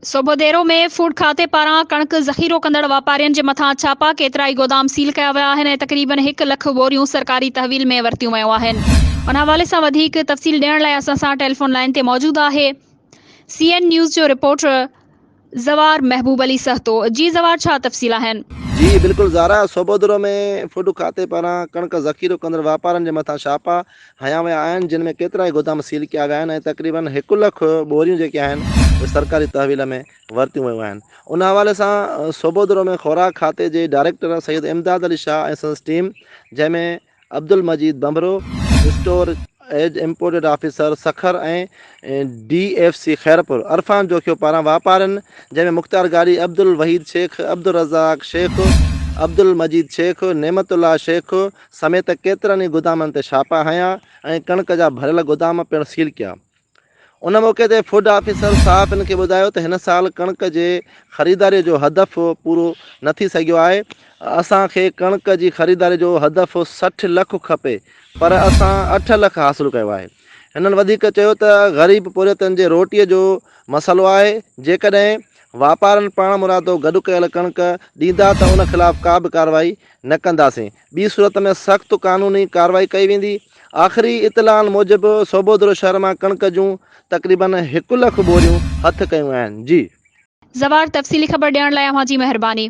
सोबोदेरो में फूड खाते पारां कणक ज़ख़ीरो कंदड़ वापारियुनि जे मथां छापा, केतिराई गोदाम सील कया विया आहिनि ऐं तक़रीबन 1 लख बोरियूं सरकारी तहवील में वरतियूं वयूं आहिनि। उन हवाले सां वधीक तफ़सील ॾियण लाइ असां सां टेलीफोन लाइन ते मौजूदु आहे CN न्यूज़ जो रिपोर्टर ज़वार महबूब अली सहतो। जी ज़वार, छा तफ़सील आहिनि? जी बिल्कुल ज़ारा, सोबोदरो में फूड खाते पारां कणक ज़ख़ीरो कंदड़ वापारनि जे मथां छापा हया विया आहिनि, जिन में केतिरा ई गोदाम सील किया विया आहिनि ऐं तक़रीबन 1 लख बोरियूं जेके आहिनि उहे सरकारी तहवील में वरतियूं वयूं आहिनि। उन हवाले सां सोबोदरो में खुराक खाते जे डायरेक्टर सैयद इमदाद अली शाह ऐं संदसि टीम, जंहिंमें Abdul Majeed Bambro, store as imported officer Sukkur ऐं DFC खैरपुर अरफान जोखियो पारां वापारनि, जंहिंमें मुख्तार गाड़ी, अब्दुल वहीद शेख, अब्दुल रज़ाक शेख, अब्दुल मजीद शेख, नेमतुल्ला शेख समेत केतिरनि ई गोदामनि ते छापा हया ऐं कणक जा भरियल गोदाम पिणु सील किया। उन मौक़े ते फूड ऑफिसर साहब इनखे ॿुधायो त हिन साल कणक जे ख़रीदारीअ जो हदफ़ पूरो न थी सघियो आहे। असांखे कणक जी ख़रीदारी जो हदफ़ 60 लख खपे, पर असां 8 लख हासिलु कयो आहे। हिननि वधीक चयो त ग़रीब पुरियतनि जे रोटीअ जो मसइलो आहे। जेकॾहिं वापारनि पाण मुरादो गॾु कयल कणक ॾींदा त उन ख़िलाफ़ु का बि कार्रवाई न कंदासीं। ॿी सूरत में सख़्तु क़ानूनी कार्रवाई कई वेंदी। आख़िरी इतलान मूजिबि सोबोदरो शहर मां कणक जूं तक़रीबन 1 लख बोरियूं हथु कयूं आहिनि। जी ज़वार, तफ़सीली ख़बर ॾियण लाइ अव्हां जी महिरबानी।